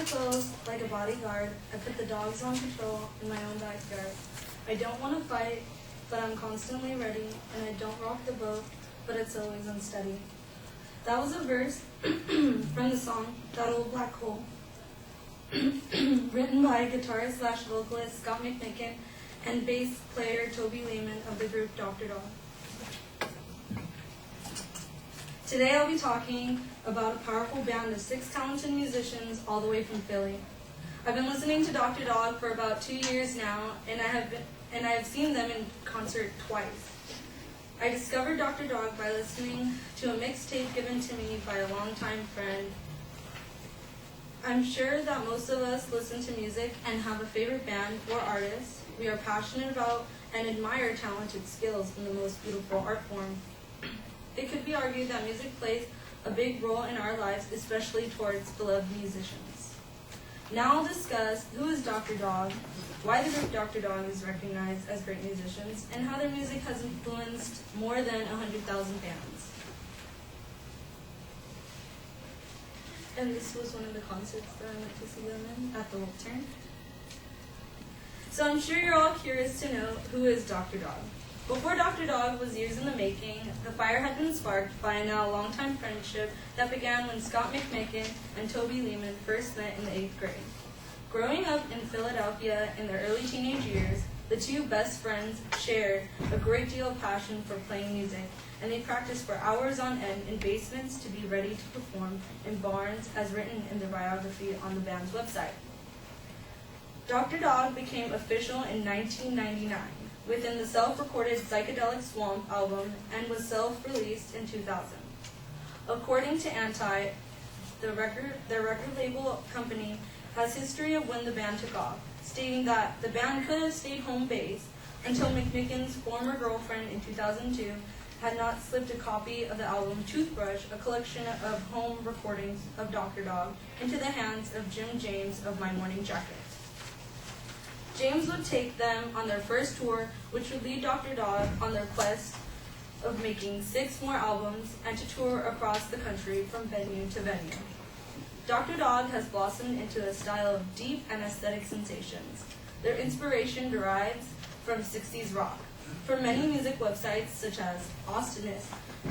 clothes like a bodyguard. I put the dogs on patrol in my own backyard. I don't want to fight, but I'm constantly ready, and I don't rock the boat, but it's always unsteady. That was a verse from the song That Old Black Hole, written by guitarist / vocalist Scott McMicken and bass player Toby Lehman of the group Dr. Dog. Today I'll be talking about a powerful band of 6 talented musicians all the way from Philly. I've been listening to Dr. Dog for about 2 years now, and I have seen them in concert twice. I discovered Dr. Dog by listening to a mixtape given to me by a longtime friend. I'm sure that most of us listen to music and have a favorite band or artist we are passionate about and admire talented skills in the most beautiful art form. It could be argued that music plays a big role in our lives, especially towards beloved musicians. Now I'll discuss who is Dr. Dog, why the group Dr. Dog is recognized as great musicians, and how their music has influenced more than 100,000 bands. And this was one of the concerts that I went to see them in at the Wiltern. So I'm sure you're all curious to know who is Dr. Dog. Before Dr. Dog was years in the making, the fire had been sparked by a now longtime friendship that began when Scott McMicken and Toby Lehman first met in the 8th grade. Growing up in Philadelphia in their early teenage years, the two best friends shared a great deal of passion for playing music, and they practiced for hours on end in basements to be ready to perform in barns, as written in the biography on the band's website. Dr. Dog became official in 1999 within the self-recorded Psychedelic Swamp album and was self-released in 2000. According to Anti, their record label company has history of when the band took off, stating that the band could have stayed home base until McMicken's former girlfriend in 2002 had not slipped a copy of the album Toothbrush, a collection of home recordings of Dr. Dog, into the hands of Jim James of My Morning Jacket. James would take them on their first tour, which would lead Dr. Dog on their quest of making 6 more albums and to tour across the country from venue to venue. Dr. Dog has blossomed into a style of deep and aesthetic sensations. Their inspiration derives from 60s rock. For many music websites such as Austinist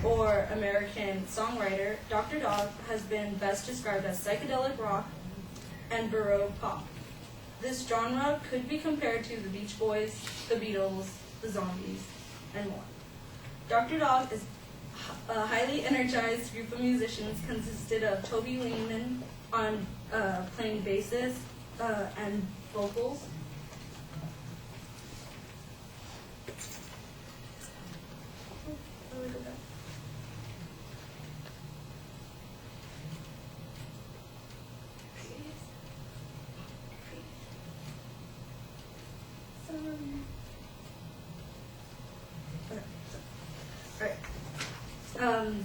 or American Songwriter, Dr. Dog has been best described as psychedelic rock and baroque pop. This genre could be compared to the Beach Boys, the Beatles, the Zombies, and more. Dr. Dog is a highly energized group of musicians consisted of Toby Lehman on playing basses and vocals.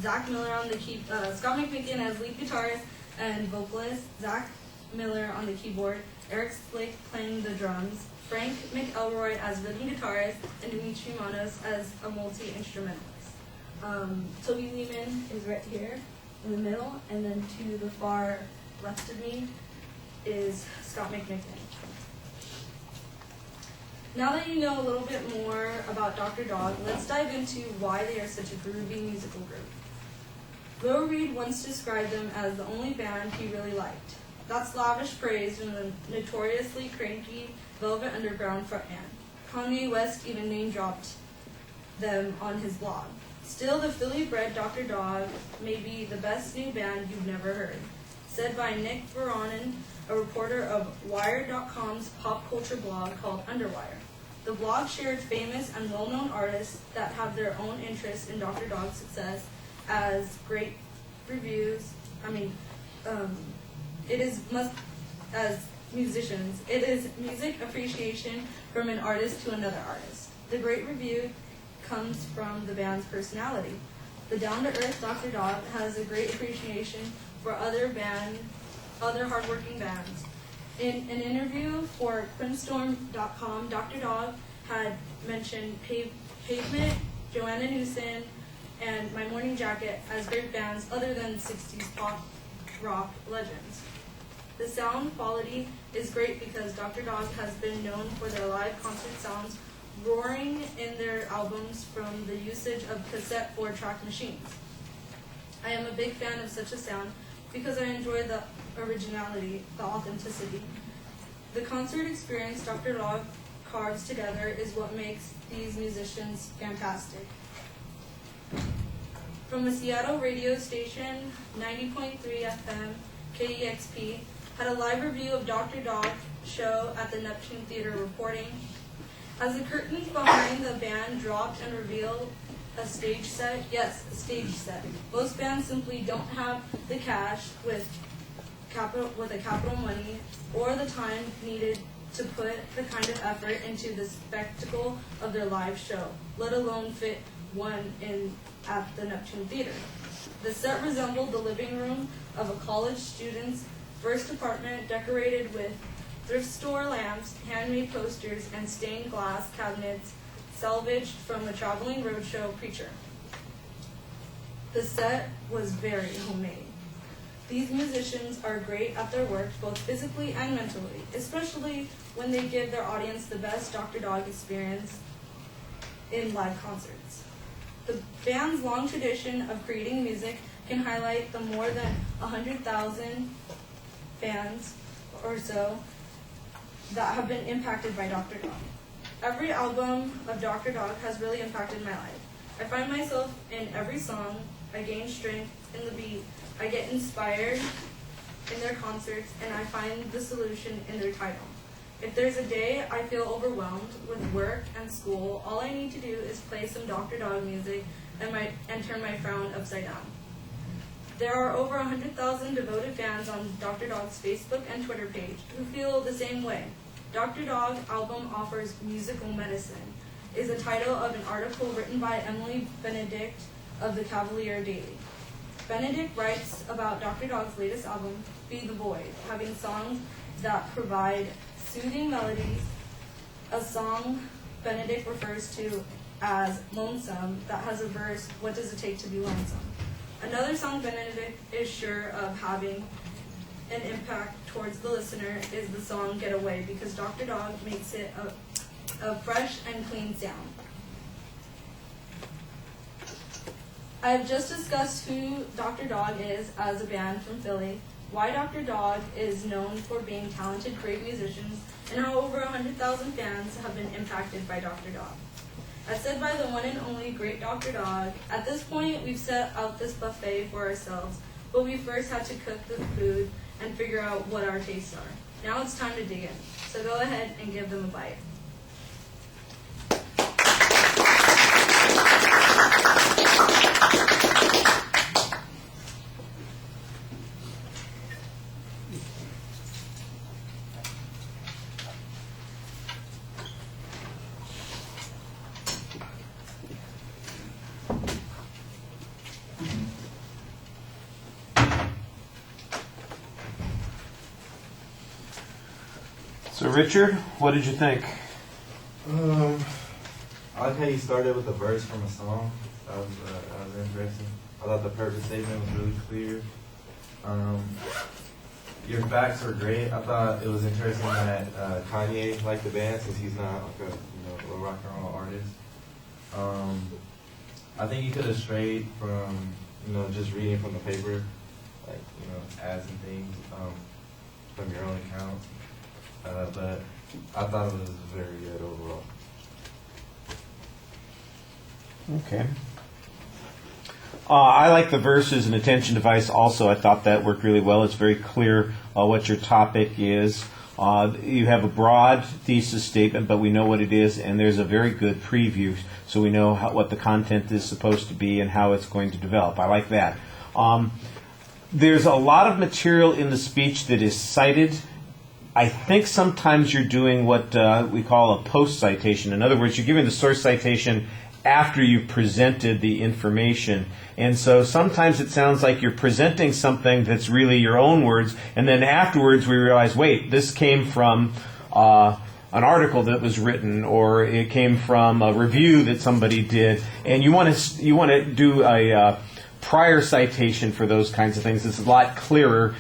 Zach Miller on the Scott McMicken as lead guitarist and vocalist, Zach Miller on the keyboard, Eric Slick playing the drums, Frank McElroy as rhythm guitarist, and Dimitri Manos as a multi-instrumentalist. Toby Lehman is right here in the middle, and then to the far left of me is Scott McMicken. Now that you know a little bit more about Dr. Dog, let's dive into why they are such a groovy musical group. Lou Reed once described them as the only band he really liked. That's lavish praise from the notoriously cranky Velvet Underground frontman. Kanye West even name-dropped them on his blog. Still, the Philly-bred Dr. Dog may be the best new band you've never heard, said by Nick Voronin, a reporter of Wired.com's pop culture blog called Underwire. The blog shared famous and well-known artists that have their own interest in Dr. Dog's success as great reviews. As musicians, it is music appreciation from an artist to another artist. The great review comes from the band's personality. The down-to-earth Dr. Dog has a great appreciation for other hardworking bands. In an interview for Quinstorm.com, Dr. Dog had mentioned Pavement, Joanna Newsom, and My Morning Jacket as great bands other than 60s pop rock legends. The sound quality is great because Dr. Dog has been known for their live concert sounds roaring in their albums from the usage of cassette 4-track machines. I am a big fan of such a sound because I enjoy the originality, the authenticity. The concert experience Dr. Dog carves together is what makes these musicians fantastic. From a Seattle radio station, 90.3 FM, KEXP, had a live review of Dr. Dog's show at the Neptune Theater reporting, as the curtains behind the band dropped and revealed a stage set. Yes, a stage set. Most bands simply don't have the cash with a capital money or the time needed to put the kind of effort into the spectacle of their live show, let alone fit one in at the Neptune Theater. The set resembled the living room of a college student's first apartment, decorated with thrift store lamps, handmade posters, and stained glass cabinets salvaged from a traveling roadshow preacher. The set was very homemade. These musicians are great at their work, both physically and mentally, especially when they give their audience the best Dr. Dog experience in live concerts. The band's long tradition of creating music can highlight the more than 100,000 fans or so that have been impacted by Dr. Dog. Every album of Dr. Dog has really impacted my life. I find myself in every song. I gain strength in the beat. I get inspired in their concerts, and I find the solution in their title. If there's a day I feel overwhelmed with work and school, all I need to do is play some Dr. Dog music and turn my frown upside down. There are over 100,000 devoted fans on Dr. Dog's Facebook and Twitter page who feel the same way. Dr. Dog album offers musical medicine is the title of an article written by Emily Benedict of the Cavalier Daily. Benedict writes about Dr. Dog's latest album, Be the Void, having songs that provide soothing melodies, a song Benedict refers to as Lonesome that has a verse, What does it take to be lonesome? Another song Benedict is sure of having an impact towards the listener is the song Get Away, because Dr. Dog makes it a fresh and clean sound. I have just discussed who Dr. Dog is as a band from Philly, why Dr. Dog is known for being talented, great musicians, and how over 100,000 fans have been impacted by Dr. Dog. As said by the one and only great Dr. Dog, at this point we've set out this buffet for ourselves, but we first had to cook the food and figure out what our tastes are. Now it's time to dig in, so go ahead and give them a bite. So Richard, what did you think? I like how you started with a verse from a song. That was interesting. I thought the purpose statement was really clear. Your facts were great. I thought it was interesting that Kanye liked the band since he's not like a rock and roll artist. I think you could have strayed from just reading from the paper, like ads and things from your own account. But I thought it was very good overall. Okay. I like the verses and attention device also. I thought that worked really well. It's very clear what your topic is. You have a broad thesis statement, but we know what it is, and there's a very good preview, so we know what the content is supposed to be and how it's going to develop. I like that. There's a lot of material in the speech that is cited. I think sometimes you're doing what we call a post-citation. In other words, you're giving the source citation after you've presented the information. And so sometimes it sounds like you're presenting something that's really your own words, and then afterwards we realize, wait, this came from an article that was written, or it came from a review that somebody did, and you want to do a prior citation for those kinds of things. It's a lot clearer